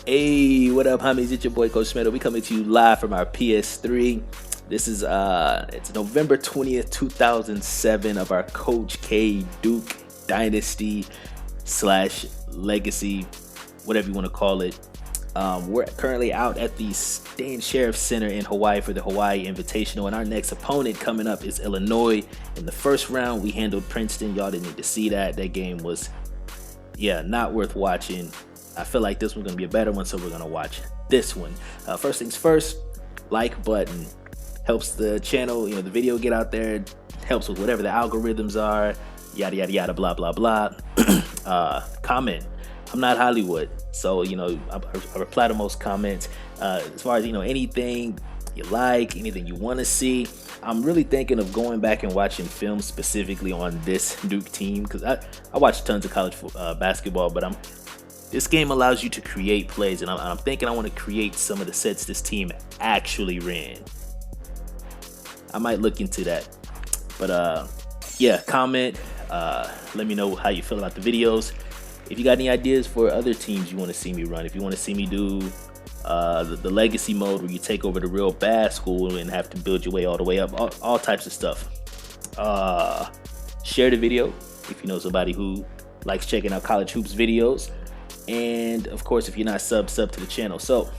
Hey, what up, homies? It's your boy Coach SMETA. We coming to you live from our PS3. This is it's November 20th, 2007 of our CoachK Duke Dynasty / Legacy, whatever you want to call it. We're currently out at the Stan Sheriff Center in Hawaii for the Hawaii Invitational, and our next opponent coming up is Illinois. In the first round, we handled Princeton. Y'all didn't need to see that. That game was, not worth watching. I feel like this one's going to be a better one, so we're going to watch this one. First things first, like button. Helps the channel, the video get out there. Helps with whatever the algorithms are. Yada, yada, yada, blah, blah, blah. Comment. I'm not Hollywood, so, I reply to most comments. As far as, anything you like, anything you want to see. I'm really thinking of going back and watching films specifically on this Duke team, because I watch tons of college basketball, but this game allows you to create plays, and I'm thinking I want to create some of the sets this team actually ran. I might look into that. But comment. Let me know how you feel about the videos. If you got any ideas for other teams you want to see me run, if you want to see me do the legacy mode where you take over the real bad school and have to build your way all the way up, all types of stuff. Share the video if you know somebody who likes checking out college hoops videos. And of course, if you're not sub to the channel. So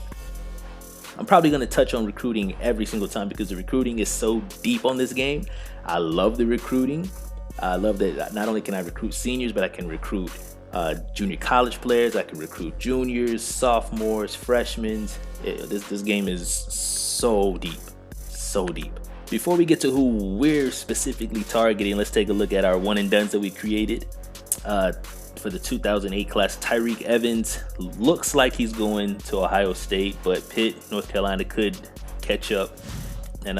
I'm probably going to touch on recruiting every single time because the recruiting is so deep on this game. I love the recruiting. I love that not only can I recruit seniors, but I can recruit junior college players. I can recruit juniors, sophomores, freshmen. This game is so deep, so deep. Before we get to who we're specifically targeting, let's take a look at our one and dones that we created. For the 2008 class, Tyreke Evans looks like he's going to Ohio State, but Pitt, North Carolina could catch up and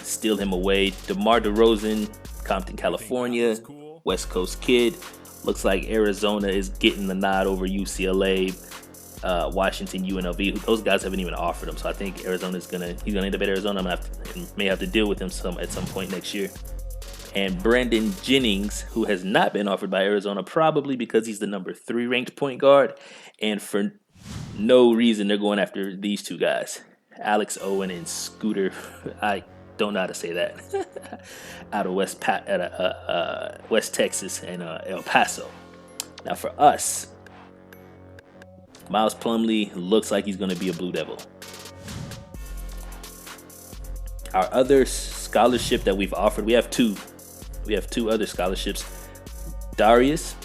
steal him away. DeMar DeRozan, Compton, California, West Coast kid. Looks like Arizona is getting the nod over UCLA, Washington, UNLV. Those guys haven't even offered him, so I think he's gonna end up at Arizona. May have to deal with him at some point next year. And Brandon Jennings, who has not been offered by Arizona, probably because he's the number 3 ranked point guard. And for no reason, they're going after these two guys, Alex Owen and Scooter. I don't know how to say that. Out of West Texas and El Paso. Now for us, Miles Plumlee looks like he's going to be a Blue Devil. Our other scholarship that we've offered, we have two other scholarships. Darius,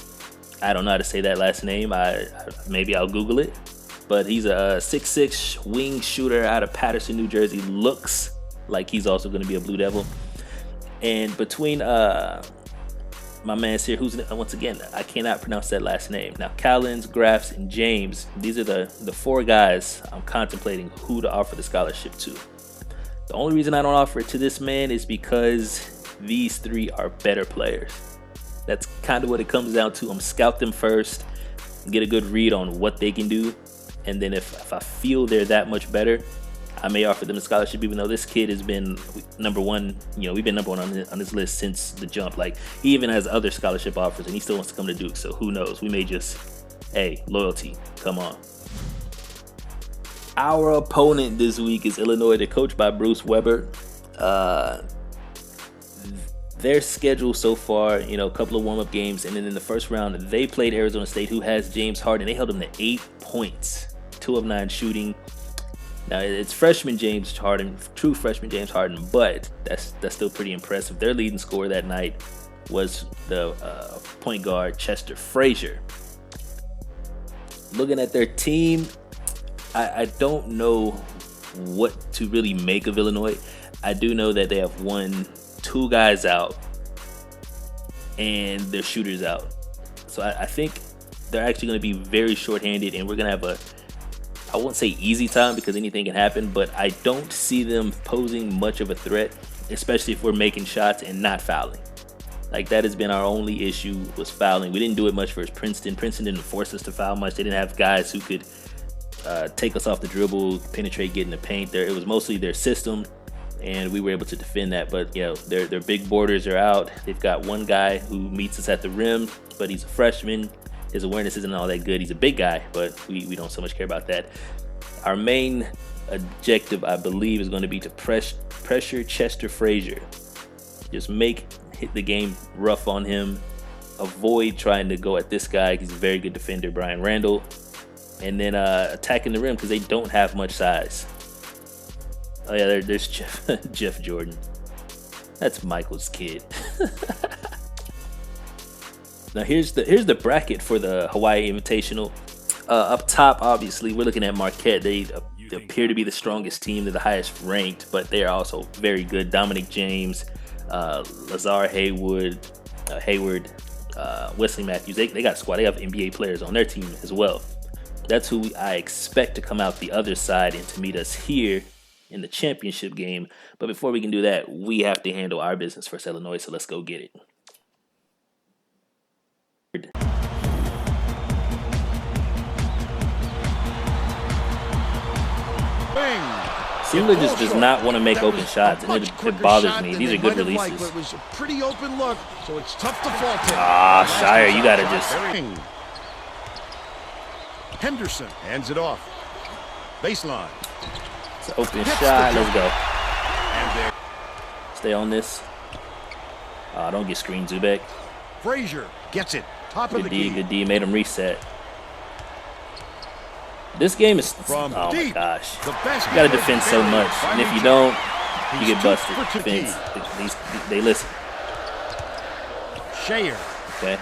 I don't know how to say that last name. Maybe I'll Google it. But he's a 6'6" wing shooter out of Paterson, New Jersey. Looks like he's also going to be a Blue Devil. And between my man's here, who's once again, I cannot pronounce that last name. Now, Callens, Graffs, and James, these are the 4 guys I'm contemplating who to offer the scholarship to. The only reason I don't offer it to this man is because these 3 are better players. That's kind of what it comes down to. I'm scout them first, get a good read on what they can do, and then if I feel they're that much better, I may offer them a scholarship, even though this kid has been number 1. We've been number 1 on this list since the jump. Like, he even has other scholarship offers, and he still wants to come to Duke, so who knows? We may just, loyalty, come on. Our opponent this week is Illinois. They're coached by Bruce Weber. Their schedule so far, a couple of warm-up games, and then in the first round, they played Arizona State, who has James Harden. They held him to 8 points, 2 of 9 shooting. Now, it's freshman James Harden, true freshman James Harden, but that's still pretty impressive. Their leading scorer that night was the point guard Chester Frazier. Looking at their team, I don't know what to really make of Illinois. I do know that they have 2 guys out and their shooters out. So I think they're actually going to be very short-handed, and we're going to have I won't say easy time because anything can happen, but I don't see them posing much of a threat, especially if we're making shots and not fouling. Like, that has been our only issue, was fouling. We didn't do it much versus Princeton. Princeton didn't force us to foul much. They didn't have guys who could take us off the dribble, penetrate, get in the paint. It was mostly their system, and we were able to defend that. But their big borders are out. They've got one guy who meets us at the rim, but he's a freshman. His awareness isn't all that good. He's a big guy, but we don't so much care about that. Our main objective, I believe, is going to be to pressure Chester Frazier. Just hit the game rough on him. Avoid trying to go at this guy. He's a very good defender, Brian Randall. And then attacking the rim because they don't have much size. Oh yeah, there's Jeff Jordan. That's Michael's kid. Now here's the bracket for the Hawaii Invitational. Up top, obviously, we're looking at Marquette. They appear to be the strongest team. They're the highest ranked, but they are also very good. Dominic James, Lazar Hayward, Wesley Matthews. They got a squad. They have NBA players on their team as well. That's who I expect to come out the other side and to meet us here in the championship game. But before we can do that, we have to handle our business first, Illinois. So let's go get it. Singler just does not want to make open shots, and it bothers me. These are good releases. It was a pretty open look, so it's tough to fault him. Ah, Shire, you gotta just. Henderson hands it off. Baseline. It's an open shot. Let's go. Stay on this. Don't get screened, Zubek. Frazier gets it. Top of the key. Good D. Made him reset. This game is, oh my gosh, you gotta defend so much, and if you don't, you get busted. Defense, they listen. Shayer. Okay.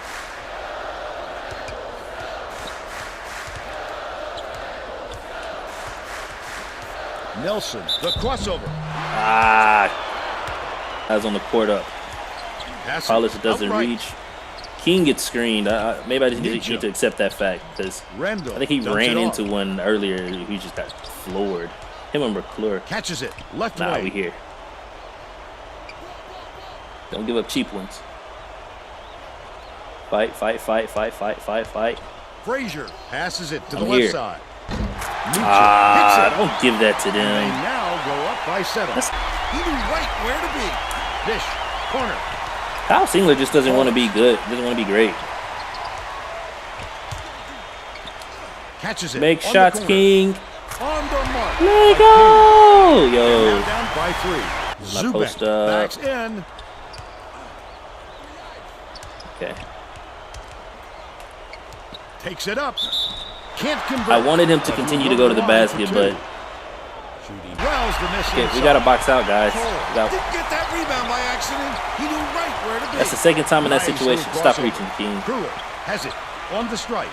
Nelson, the crossover. I was on the court up. Hollis doesn't reach. King gets screened. Maybe I just need to accept that fact because I think he ran into one earlier. He just got floored. Him and McClure. Catches it. Left Nah, way. we here. Don't give up cheap ones. Fight. Frazier passes it to the left side. Don't give that to them. They now go up by 7. He knew right where to be. Dish. Corner. Kyle Singler just doesn't want to be good. Doesn't want to be great. Catches it. Make shots, King. On the mark. Let go. Yo. Down by 3. My post up. Backs in. Okay. Takes it up. Can't convert. I wanted him to continue to go to the basket, but okay, we got to box out, guys. Didn't get that rebound by accident. He knew right where to be. That's the second time in that situation. Stop reaching, King. Pruitt has it on the strike.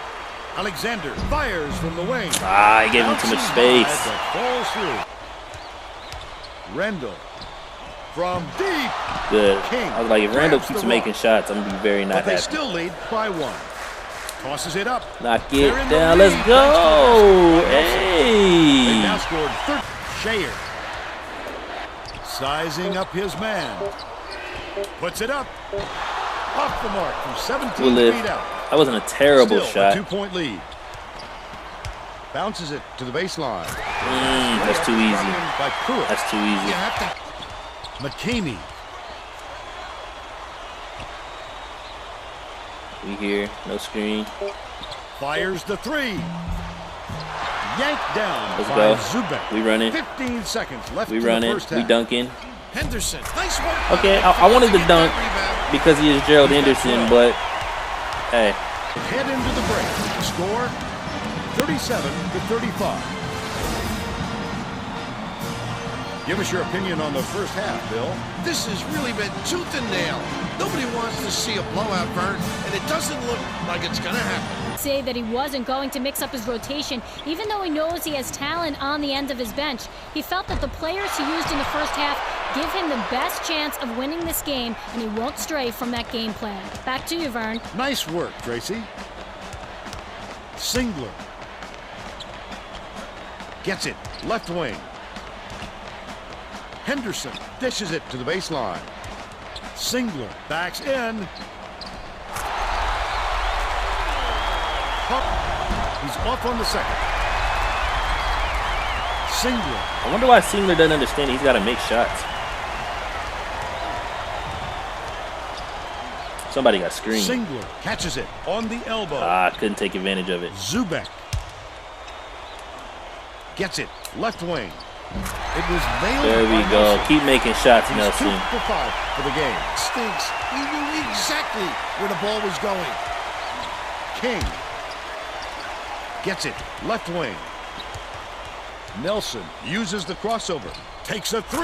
Alexander fires from the wing. He gave him too much space. Falls through. Randall from deep. Good. King I was like, if Randall keeps making shots, I'm gonna be very not happy. They happy. still lead by 1. Tosses it up. Knock it down. Let's go. They Hey. now scored 30. Shayer. Sizing up his man. Puts it up. Off the mark from 17 feet out. That wasn't a terrible shot. A 2-point lead. Bounces it to the baseline. That's too easy. That's too easy. McKamey. We here. No screen. Fires the 3. Yanked down. Let's by go. Zubek. We running. 15 seconds left. We running. We dunking. Henderson. Nice work. Okay, I wanted to dunk because he is Gerald Henderson, but hey. Head into the break. Score 37-35. Give us your opinion on the first half, Bill. This has really been tooth and nail. Nobody wants to see a blowout, Vern, and it doesn't look like it's going to happen. Say that he wasn't going to mix up his rotation, even though he knows he has talent on the end of his bench. He felt that the players he used in the first half give him the best chance of winning this game, and he won't stray from that game plan. Back to you, Vern. Nice work, Tracy. Singler. Gets it. Left wing. Henderson dishes it to the baseline. Singler backs in. He's off on the second. Singler. I wonder why Singler doesn't understand he's got to make shots. Somebody got screened. Singler catches it on the elbow. Couldn't take advantage of it. Zubek gets it left wing. It was nailed. There we go. Nelson. Keep making shots, He's Nelson. 2 for 5 for the game. Stinks. He knew exactly where the ball was going. King gets it left wing. Nelson uses the crossover. Takes a 3.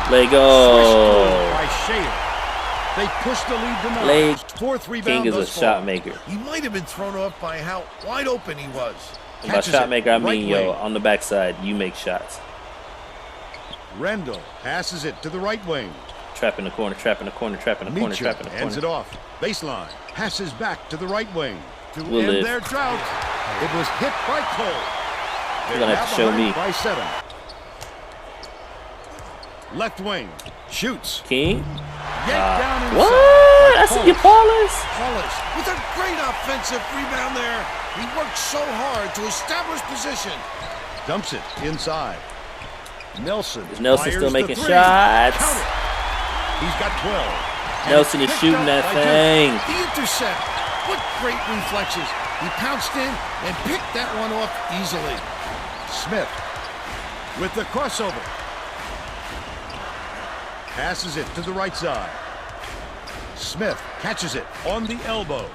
Let go. Switched by Shea. They push the lead to 9. Lay. Fourth rebound. King is a thus far. shot maker. He might have been thrown off by how wide open he was. By Catches shot it, maker, I right mean, wing. yo, on the backside, you make shots. Rendell passes it to the right wing. Trap in the corner, trap in the corner, trap in the corner, Meacham trap in the hands it corner. off. Baseline. Passes back to the right wing. To We'll end live. their drought. It was hit by Cole. You're gonna have to show me. By 7. Left wing. Shoots. King? Yanked down inside. What? That's in your Paulus? Hollis with a great offensive rebound there. He worked so hard to establish position. Dumps it inside. Nelson. Is Nelson fires still the making 3. shots? Count it. He's got 12. And Nelson it's is picked shooting up that by Duke. thing. The intercept. What great reflexes. He pounced in and picked that one off easily. Smith with the crossover. Passes it to the right side. Smith catches it on the elbow.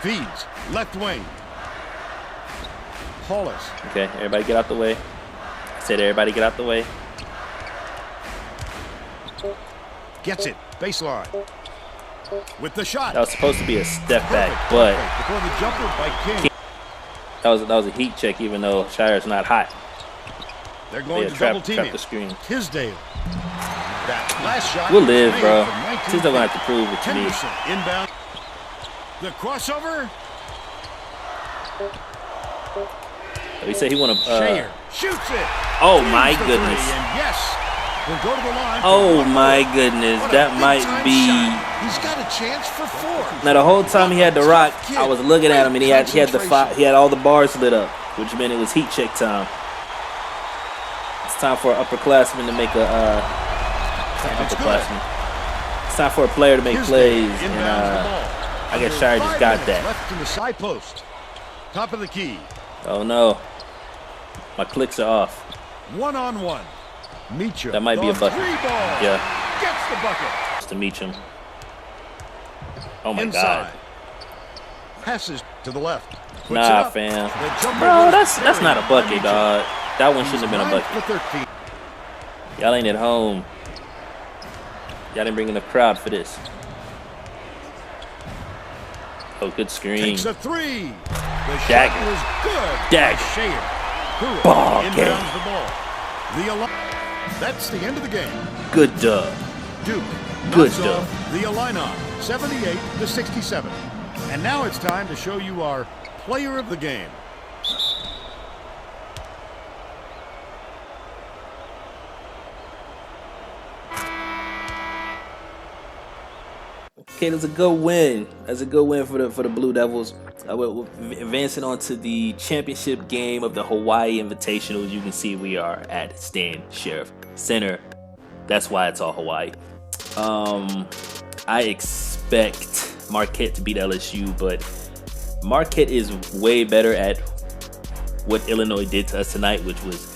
Feeds left wing. Paulus. Okay, everybody get out the way. I said everybody get out the way. Gets it. Baseline. With the shot. That was supposed to be a step back, Perfect. but Before the jumper by King. that was a heat check, even though Shire's not hot. They're going Yeah, to trap double team the him. screen. Tisdale. That last shot. We'll live, made bro. from 19 Tisdale gonna have to prove it to me. Henderson inbound. The crossover. He said he want to. Shayer shoots it. Oh Clears my the goodness. 3, and yes, we'll go to the line. for Oh one my more. goodness, What a that might big-time be. shot. He's got a chance for 4. Now the whole time he had the rock, I was looking at him and he had all the bars lit up, which meant it was heat check time. It's time for an upperclassman to make a upperclassman. It's time for a player to make plays, and Inbounds the ball. I guess Shire just 5 got minutes that. Left in the side post. Top of the key. Oh no, my clicks are off. 1-on-1. Meacham. That might be a the bucket. 3 ball. Yeah, Gets the bucket. just to meet him. Oh my Inside. god, Passes to the left. Puts it nah, up. fam. The jumper Bro, was that's not a buried by bucket, Meacham. dog. That one shouldn't have been a 9 bucket. for 13. Y'all ain't at home. Y'all didn't bring in the crowd for this. Oh, good screen. Takes a 3. The Dagger. shot was good. Dagger. By Shayer. Pruitt Ball inbounds game. the ball. That's the end of the game. Good dub. Duke Good knocks dub. off the Illinois 78-67. And now it's time to show you our player of the game. Okay, that's a good win. That's a good win for the Blue Devils. We're advancing on to the championship game of the Hawaii Invitational. As you can see, we are at Stan Sheriff Center. That's why it's all Hawaii. I expect Marquette to beat LSU, but Marquette is way better at what Illinois did to us tonight, which was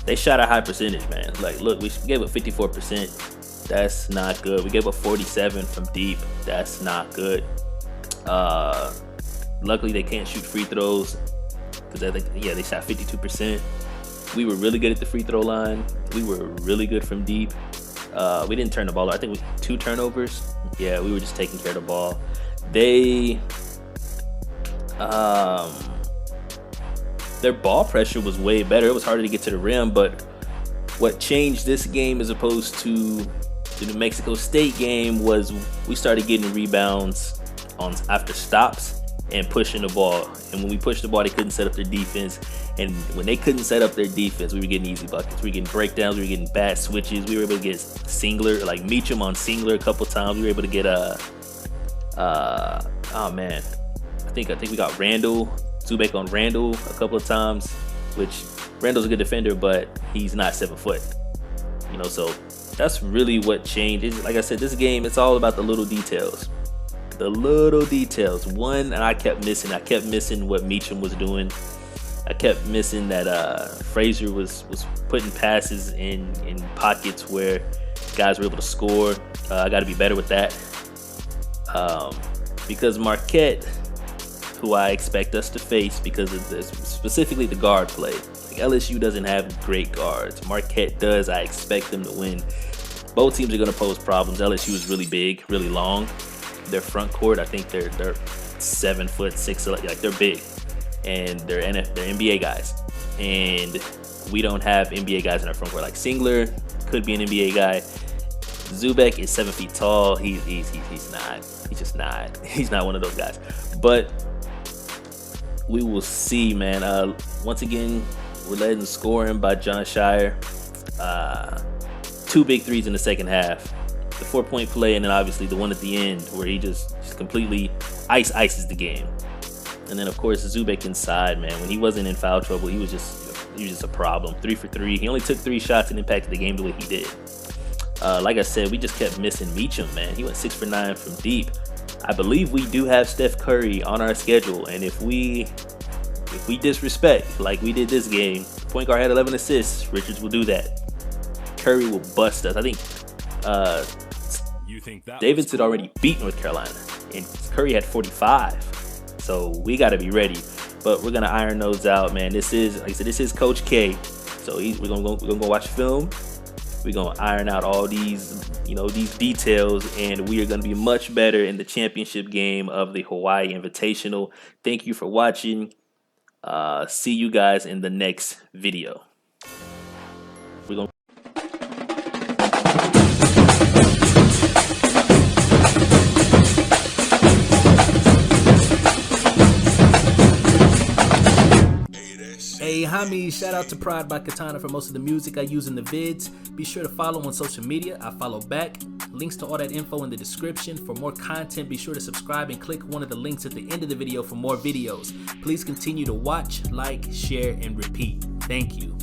they shot a high percentage, man. Like, look, we gave up 54%. That's not good. We gave up 47 from deep. That's not good. Luckily, they can't shoot free throws because they shot 52%. We were really good at the free throw line. We were really good from deep. We didn't turn the ball over. I think we 2 turnovers. Yeah, we were just taking care of the ball. Their ball pressure was way better. It was harder to get to the rim, but what changed this game as opposed to the New Mexico State game was we started getting rebounds after stops and pushing the ball. And when we pushed the ball, they couldn't set up their defense. And when they couldn't set up their defense, we were getting easy buckets. We were getting breakdowns. We were getting bad switches. We were able to get Singler, like Meacham on Singler a couple times. We were able to get oh man, I think we got Zubek on Randall a couple of times, which Randall's a good defender, but he's not 7 foot. So that's really what changed. Like I said, this game, it's all about the little details. The little details. One, and I kept missing what Meacham was doing. I kept missing that Frazier was putting passes in pockets where guys were able to score. I got to be better with that. Because Marquette, who I expect us to face because of this, specifically the guard play. Like LSU doesn't have great guards. Marquette does. I expect them to win. Both teams are going to pose problems. LSU is really big, really long. Their front court, I think they're 7 foot 6, like they're big, and they're NBA guys. And we don't have NBA guys in our front court. Like Singler could be an NBA guy. Zubek is 7 feet tall. He's not. He's just not. He's not one of those guys. But we will see, man. Once again, we're letting scoring by John Shire. 2 big threes in the second half. The 4-point play, and then obviously the one at the end where he just completely ices the game. And then of course Zubek inside, man. When he wasn't in foul trouble, he was just a problem. 3 for 3. He only took 3 shots and impacted the game the way he did. Like I said, we just kept missing Meacham, man. He went 6 for 9 from deep. I believe we do have Steph Curry on our schedule, and if we disrespect like we did this game, the point guard had 11 assists. Richards will do that. Curry will bust us. I think Davis had already beat North Carolina, and Curry had 45. So we got to be ready. But we're gonna iron those out, man. This is, like I said, this is Coach K. So we're gonna go watch film. We're gonna iron out all these, these details, and we are gonna be much better in the championship game of the Hawaii Invitational. Thank you for watching. See you guys in the next video. We're gonna Hey homies, shout out to Pride by Katana for most of the music I use in the vids. Be sure to follow on social media. I follow back. Links to all that info in the description. For more content, be sure to subscribe and click one of the links at the end of the video for more videos. Please continue to watch, like, share, and repeat. Thank you.